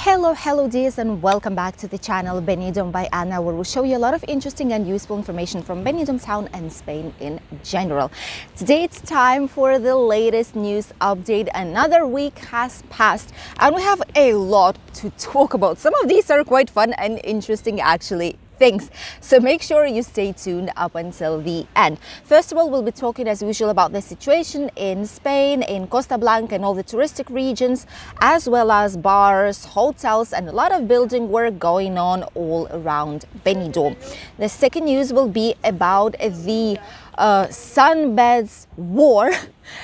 Hello dears, and welcome back to the channel Benidorm by Ana, where we show you a lot of interesting and useful information from Benidorm Town and Spain in general. Today it's time for the latest news update. Another week has passed and we have a lot to talk about. Some of these are quite fun and interesting actually. Things. So make sure you stay tuned up until the end. First of all, we'll be talking as usual about the situation in Spain, in Costa Blanca and all the touristic regions, as well as bars, hotels and a lot of building work going on all around Benidorm. The second news will be about the SUNBEDs war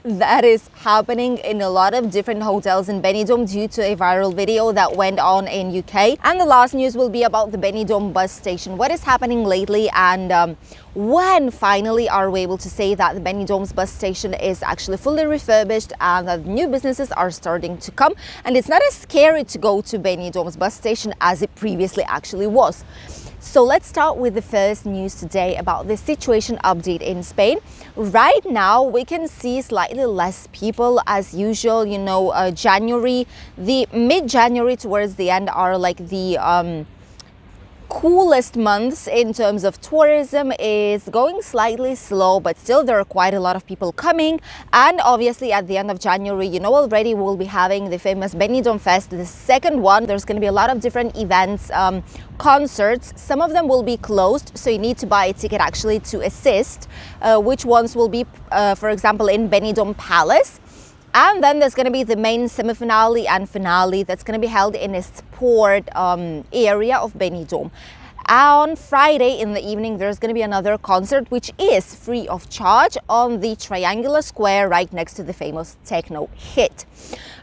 that is happening in a lot of different hotels in Benidorm due to a viral video that went on in UK. And the last news will be about the Benidorm Bus Station, what is happening lately, and when finally are we able to say that the Benidorm's bus station is actually fully refurbished and that new businesses are starting to come, and it's not as scary to go to Benidorm's bus station as it previously actually was. So let's start with the first news today about the situation update in Spain. Right now we can see slightly less people as usual. You know, January, the mid-January towards the end are like the coolest months in terms of tourism. Is going slightly slow, but still there are quite a lot of people coming. And obviously at the end of January, you know, already we'll be having the famous Benidorm Fest, the second one. There's going to be a lot of different events, concerts. Some of them will be closed, so you need to buy a ticket actually to assist, which ones will be for example in Benidorm Palace. And then there's going to be the main semi-finale and finale that's going to be held in a sport area of Benidorm. On Friday in the evening, there's going to be another concert, which is free of charge on the triangular square right next to the famous techno hit.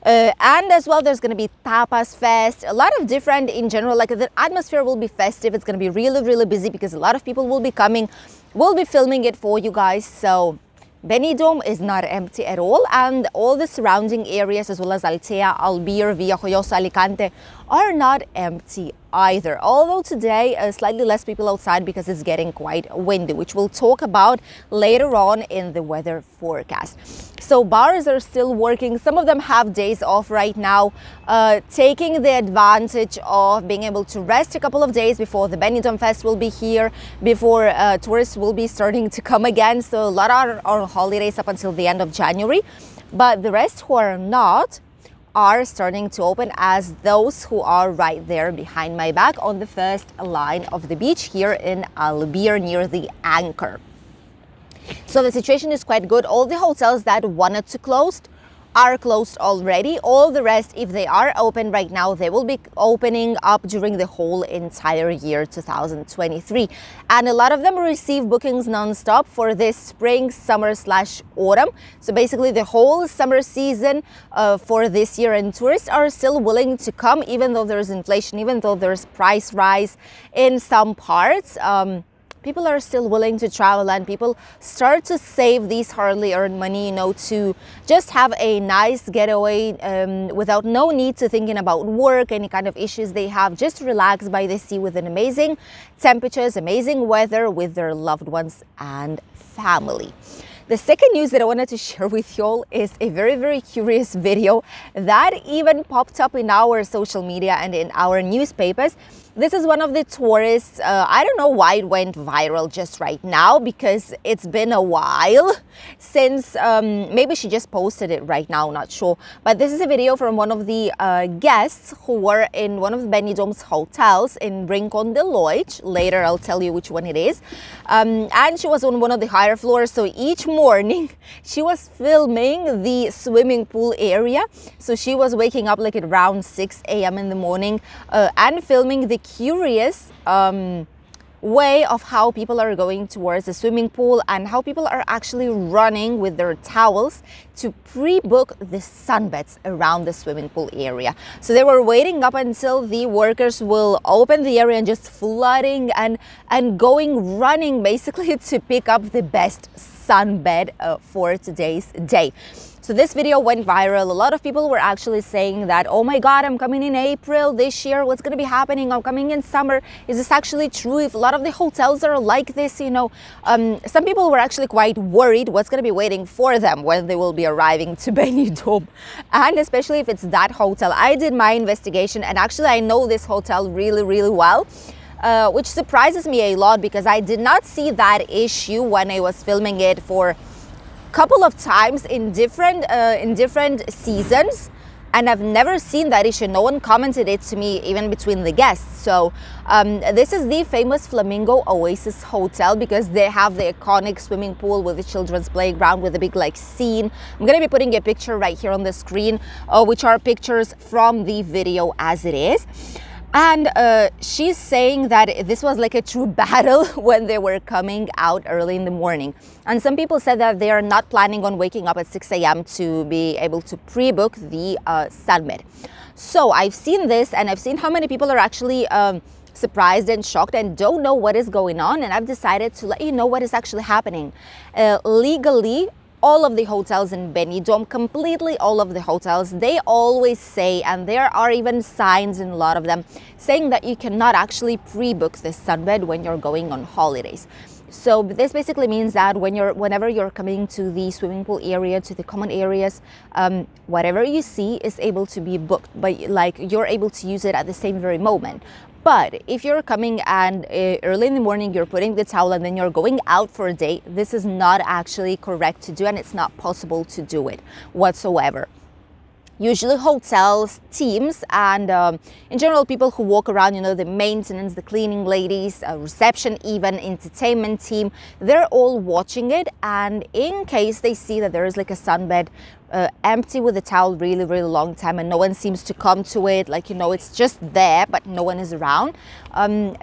And as well, there's going to be tapas fest, a lot of different in general, like the atmosphere will be festive. It's going to be really busy because a lot of people will be coming. We'll be filming it for you guys. So Benidorm is not empty at all, and all the surrounding areas as well as Altea, Albear, Villajoyosa, Alicante are not empty either. Although today slightly less people outside because it's getting quite windy, which we'll talk about later on in the weather forecast. So bars are still working. Some of them have days off right now, taking the advantage of being able to rest a couple of days before the Benidorm Fest will be here, before tourists will be starting to come again. So a lot are on holidays up until the end of January, but the rest who are not are starting to open, as those who are right there behind my back on the first line of the beach here in Albear near the anchor. So the situation is quite good. All the hotels that wanted to close are closed already. All the rest, if they are open right now, they will be opening up during the whole entire year 2023. And a lot of them receive bookings non-stop for this spring, summer / autumn. So basically the whole summer season for this year, and tourists are still willing to come even though there's inflation, even though there's price rise in some parts. People are still willing to travel, and people start to save these hardly earned money, you know, to just have a nice getaway without no need to thinking about work, any kind of issues they have. Just relax by the sea with an amazing temperatures, amazing weather with their loved ones and family. The second news that I wanted to share with you all is a very curious video that even popped up in our social media and in our newspapers. This is one of the tourists. I don't know why it went viral just right now, because it's been a while since maybe she just posted it right now, not sure. But this is a video from one of the guests who were in one of Benidorm's hotels in Rincon de Loix. Later I'll tell you which one it is. And she was on one of the higher floors. So each morning she was filming the swimming pool area. So she was waking up like at around 6 a.m. in the morning and filming the curious way of how people are going towards the swimming pool and how people are actually running with their towels to pre-book the sunbeds around the swimming pool area. So they were waiting up until the workers will open the area and just flooding and going running basically to pick up the best sunbed for today's day. So this video went viral. A lot of people were actually saying that, oh my God, I'm coming in April this year. What's going to be happening? I'm coming in summer. Is this actually true? If a lot of the hotels are like this, you know, some people were actually quite worried what's going to be waiting for them when they will be arriving to Benidorm. And especially if it's that hotel. I did my investigation and actually I know this hotel really, really well. Which surprises me a lot because I did not see that issue when I was filming it for couple of times in different seasons, and I've never seen that issue. No one commented it to me even between the guests. So this is the famous Flamingo Oasis Hotel because they have the iconic swimming pool with the children's playground with a big like scene. I'm gonna be putting a picture right here on the screen, which are pictures from the video as it is. And she's saying that this was like a true battle when they were coming out early in the morning. And some people said that they are not planning on waking up at 6 a.m. to be able to pre-book the SUNBED. So I've seen this and I've seen how many people are actually surprised and shocked and don't know what is going on. And I've decided to let you know what is actually happening. Legally, all of the hotels in Benidorm, completely all of the hotels, they always say, and there are even signs in a lot of them, saying that you cannot actually pre-book the SUNBED when you're going on holidays. So this basically means that whenever you're coming to the swimming pool area, to the common areas, whatever you see is able to be booked, but like you're able to use it at the same very moment. But if you're coming and early in the morning, you're putting the towel and then you're going out for a day, this is not actually correct to do and it's not possible to do it whatsoever. Usually hotels, teams, and in general people who walk around, you know, the maintenance, the cleaning ladies, reception even, entertainment team, they're all watching it, and in case they see that there is like a SUNBED empty with a towel really long time and no one seems to come to it, like, you know, it's just there but no one is around,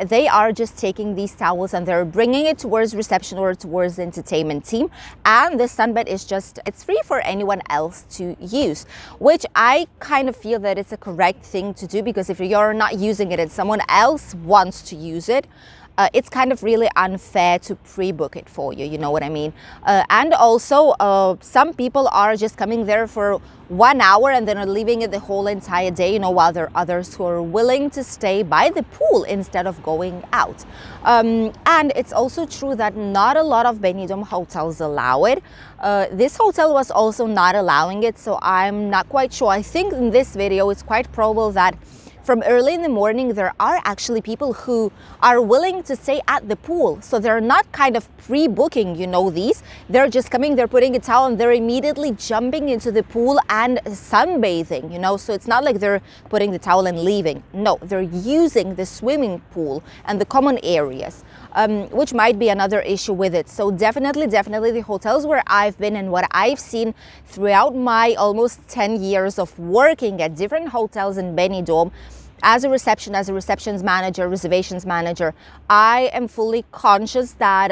they are just taking these towels and they're bringing it towards reception or towards the entertainment team, and the SUNBED is just, it's free for anyone else to use, which I kind of feel that it's a correct thing to do, because if you're not using it and someone else wants to use it, it's kind of really unfair to pre-book it for you, you know what I mean? And also, some people are just coming there for 1 hour and then are leaving it the whole entire day, you know, while there are others who are willing to stay by the pool instead of going out. And it's also true that not a lot of Benidorm hotels allow it. This hotel was also not allowing it, so I'm not quite sure. I think in this video, it's quite probable that from early in the morning, there are actually people who are willing to stay at the pool. So they're not kind of pre-booking, you know, these. They're just coming, they're putting a towel and they're immediately jumping into the pool and sunbathing, you know. So it's not like they're putting the towel and leaving. No, they're using the swimming pool and the common areas, which might be another issue with it. So definitely the hotels where I've been and what I've seen throughout my almost 10 years of working at different hotels in Benidorm, as a receptions manager, reservations manager, I am fully conscious that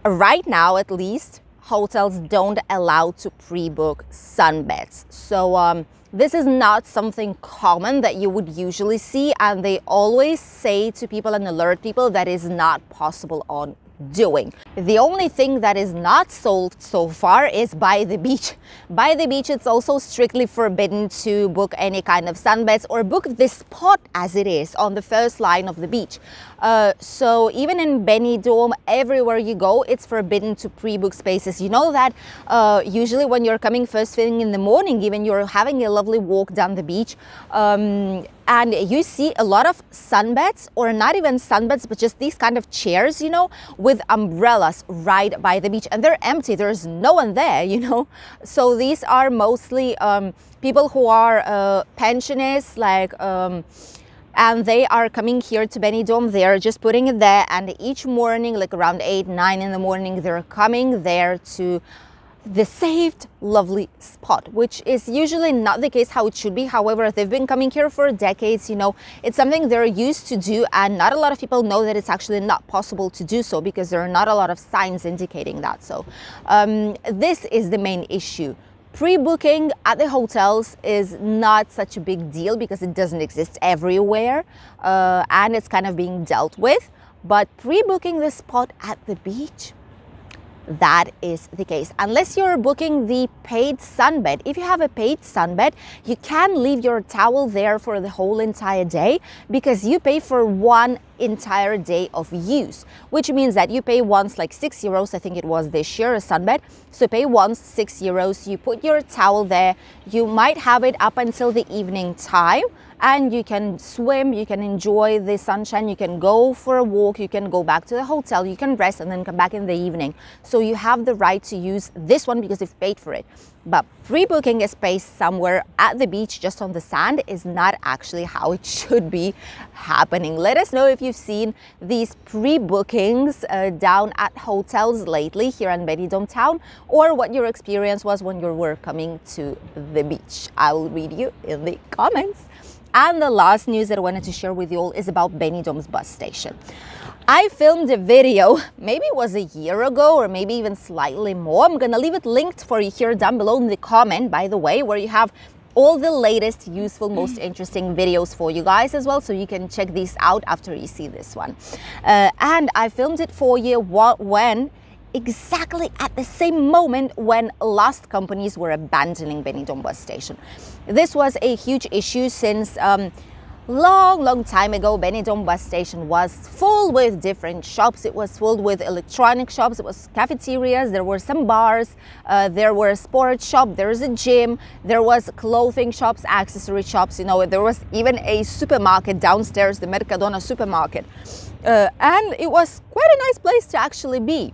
right now, at least, hotels don't allow to pre-book SUNBEDs. So this is not something common that you would usually see, and they always say to people and alert people that is not possible on doing. The only thing that is not sold so far is by the beach. By the beach, it's also strictly forbidden to book any kind of SUNBEDs or book this spot as it is on the first line of the beach. So even in Benidorm, everywhere you go, it's forbidden to pre-book spaces. You know that usually when you're coming first thing in the morning, even you're having a lovely walk down the beach, and you see a lot of SUNBEDs, or not even SUNBEDs, but just these kind of chairs, you know, with umbrellas right by the beach, and they're empty. There's no one there, you know. So these are mostly people who are pensioners, like, and they are coming here to Benidorm. They're just putting it there, and each morning, like around 8, 9 in the morning, they're coming there to the saved lovely spot, which is usually not the case how it should be. However, they've been coming here for decades, you know, it's something they're used to do, and not a lot of people know that it's actually not possible to do so because there are not a lot of signs indicating that. So this is the main issue. Pre-booking at the hotels is not such a big deal because it doesn't exist everywhere, and it's kind of being dealt with. But pre-booking the spot at the beach, that is the case. Unless you're booking the paid sunbed. If you have a paid sunbed, you can leave your towel there for the whole entire day because you pay for one entire day of use, which means that you pay once like €6, I think it was this year, a sunbed. So pay once €6, you put your towel there, you might have it up until the evening time, and you can swim, you can enjoy the sunshine, you can go for a walk, you can go back to the hotel, you can rest and then come back in the evening. So you have the right to use this one because you've paid for it. But pre-booking a space somewhere at the beach just on the sand is not actually how it should be happening. Let us know if you've seen these pre-bookings down at hotels lately here in Benidorm Town, or what your experience was when you were coming to the beach. I will read you in the comments. And the last news that I wanted to share with you all is about Benidorm's bus station. I filmed a video, maybe it was a year ago or maybe even slightly more. I'm gonna leave it linked for you here down below in the comment, by the way, where you have all the latest useful, most interesting videos for you guys as well, so you can check these out after you see this one. And I filmed it for you when exactly at the same moment when last companies were abandoning Benidorm Bus Station. This was a huge issue since long time ago. Benidorm Bus Station was full with different shops. It was filled with electronic shops, it was cafeterias, there were some bars, there were a sports shop, there was a gym, there was clothing shops, accessory shops, you know, there was even a supermarket downstairs, the Mercadona supermarket. And it was quite a nice place to actually be.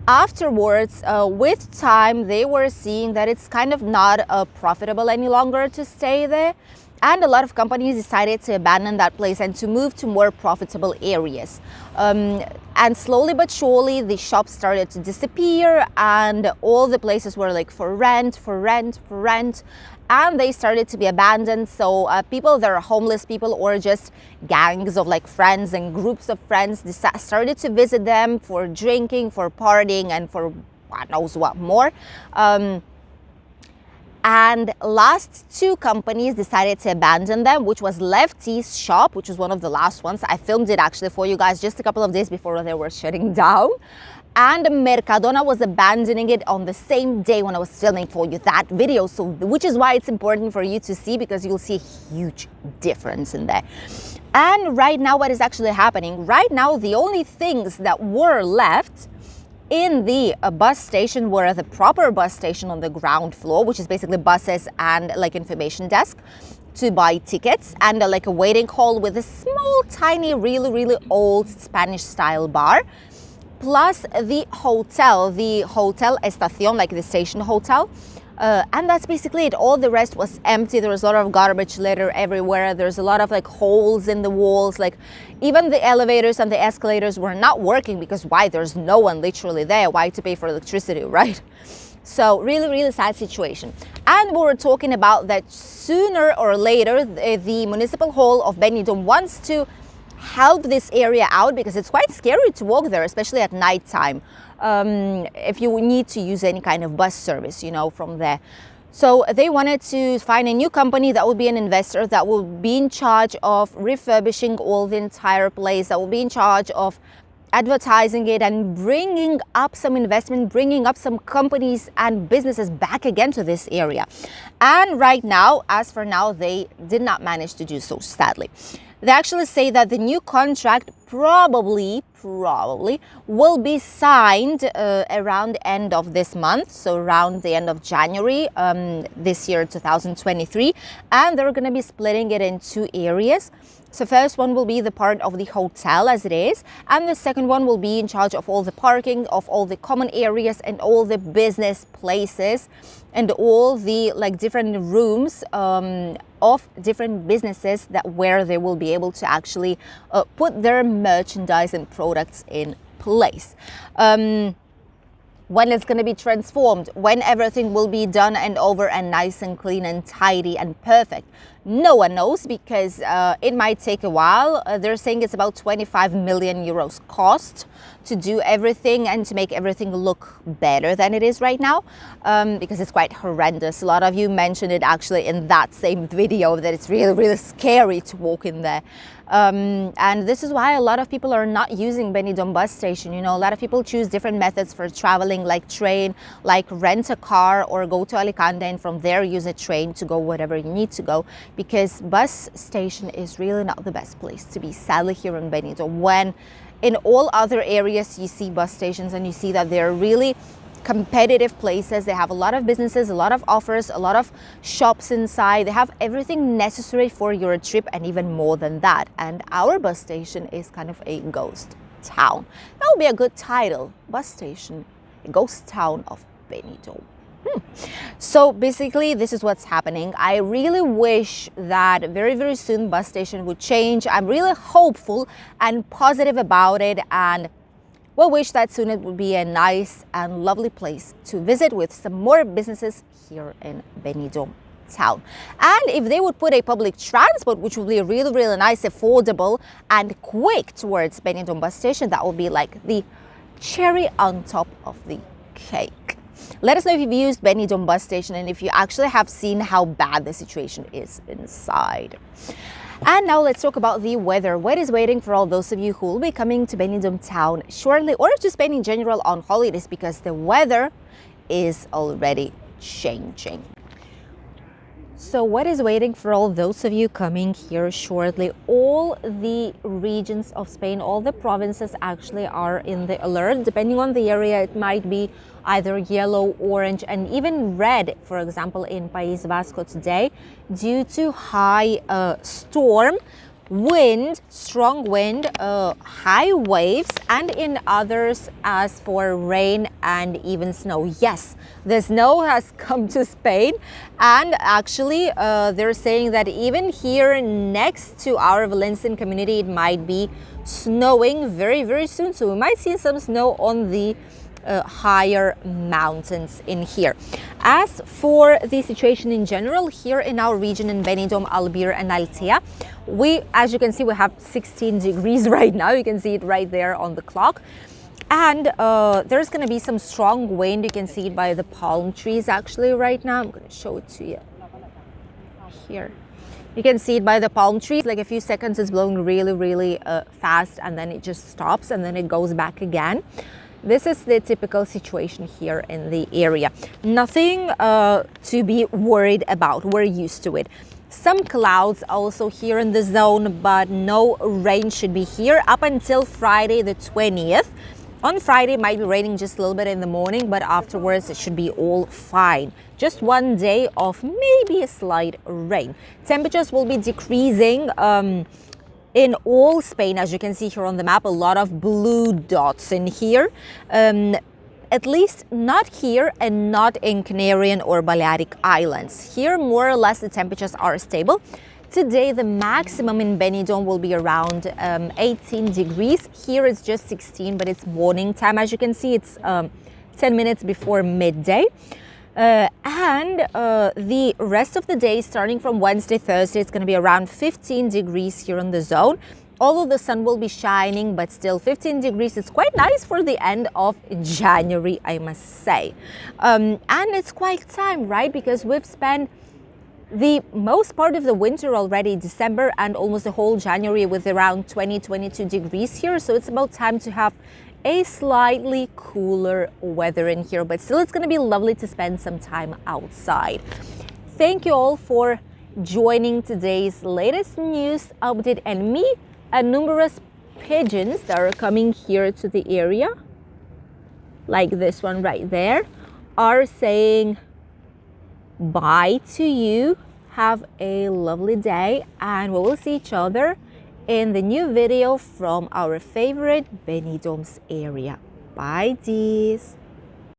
Afterwards, with time, they were seeing that it's kind of not profitable any longer to stay there. And a lot of companies decided to abandon that place and to move to more profitable areas. And slowly but surely, the shops started to disappear and all the places were like for rent. And they started to be abandoned. So people that are homeless people or just gangs of like friends and groups of friends started to visit them for drinking, for partying, and for God knows what more. And last two companies decided to abandon them, which was Lefty's shop, which was one of the last ones. I filmed it actually for you guys just a couple of days before they were shutting down. And Mercadona was abandoning it on the same day when I was filming for you that video. So, which is why it's important for you to see, because you'll see a huge difference in there. And right now, what is actually happening? Right now, the only things that were left in the bus station were the proper bus station on the ground floor, which is basically buses and like information desk to buy tickets, and like a waiting hall with a small, tiny, really old Spanish style bar. Plus the hotel estación, like the station hotel. And that's basically it. All the rest was empty. There was a lot of garbage litter everywhere. There's a lot of like holes in the walls. Like even the elevators and the escalators were not working because why? There's no one literally there. Why to pay for electricity, right? So really sad situation. And we were talking about that sooner or later, the Municipal Hall of Benidorm wants to help this area out because it's quite scary to walk there, especially at night time, if you need to use any kind of bus service, you know, from there. So they wanted to find a new company that would be an investor that will be in charge of refurbishing all the entire place, that will be in charge of advertising it and bringing up some investment, bringing up some companies and businesses back again to this area. And right now, as for now, they did not manage to do so, sadly. They actually say that the new contract probably will be signed around the end of this month, so around the end of January this year, 2023, and they're going to be splitting it in two areas. So first one will be the part of the hotel as it is, and the second one will be in charge of all the parking, of all the common areas and all the business places and all the like different rooms of different businesses that where they will be able to actually put their merchandise and products in place. When it's going to be transformed, when everything will be done and over and nice and clean and tidy and perfect. No one knows because it might take a while. They're saying it's about 25 million euros cost to do everything and to make everything look better than it is right now, because it's quite horrendous. A lot of you mentioned it actually in that same video, that it's really, really scary to walk in there. And this is why a lot of people are not using Benidorm Bus Station. You know, a lot of people choose different methods for traveling, like train, like rent a car or go to Alicante and from there use a train to go wherever you need to go, because bus station is really not the best place to be, sadly, here in Benidorm. When in all other areas you see bus stations and you see that they're really competitive places. They have a lot of businesses, a lot of offers, a lot of shops inside. They have everything necessary for your trip and even more than that. And our bus station is kind of a ghost town. That would be a good title, Bus Station, a ghost town of Benidorm. So basically, this is what's happening. I really wish that very, very soon bus station would change. I'm really hopeful and positive about it, and we'll wish that soon it would be a nice and lovely place to visit with some more businesses here in Benidorm Town. And if they would put a public transport, which would be really, really nice, affordable and quick towards Benidorm bus station, that would be like the cherry on top of the cake. Let us know if you've used Benidorm bus station and if you actually have seen how bad the situation is inside. And now let's talk about the weather. What is waiting for all those of you who will be coming to Benidorm Town shortly, or to Spain in general on holidays, because the weather is already changing. So what is waiting for all those of you coming here shortly? All the regions of Spain, all the provinces actually are in the alert. Depending on the area, it might be either yellow, orange, and even red, for example, in País Vasco today, due to high storm, wind, strong wind, high waves, and in others as for rain and even snow. Yes, the snow has come to Spain, and actually they're saying that even here next to our Valencian community it might be snowing very, very soon, so we might see some snow on the higher mountains in here. As for the situation in general here in our region in Benidorm, Albir and Altea, as you can see, we have 16 degrees right now. You can see it right there on the clock. And there's going to be some strong wind. You can see it by the palm trees actually right now. I'm going to show it to you here. You can see it by the palm trees. Like a few seconds it's blowing really, really fast, and then it just stops and then it goes back again. This is the typical situation here in the area. Nothing to be worried about. We're used to it. Some clouds also here in the zone, but no rain should be here up until Friday the 20th. On Friday it might be raining just a little bit in the morning, but afterwards it should be all fine. Just one day of maybe a slight rain. Temperatures will be decreasing in all Spain, as you can see here on the map. A lot of blue dots in here. At least not here and not in Canarian or Balearic Islands. Here, more or less, the temperatures are stable. Today, the maximum in Benidorm will be around 18 degrees. Here it's just 16, but it's morning time. As you can see, it's 10 minutes before midday. And the rest of the day, starting from Wednesday, Thursday, it's going to be around 15 degrees here in the zone. Although the sun will be shining, but still 15 degrees is quite nice for the end of January, I must say. And it's quite time, right? Because we've spent the most part of the winter already, December and almost the whole January, with around 20-22 degrees here. So it's about time to have a slightly cooler weather in here, but still it's going to be lovely to spend some time outside. Thank you all for joining today's latest news update, and me and numerous pigeons that are coming here to the area, like this one right there, are saying bye to you. Have a lovely day, and we will see each other in the new video from our favorite Benidorm's area. Bye, dears.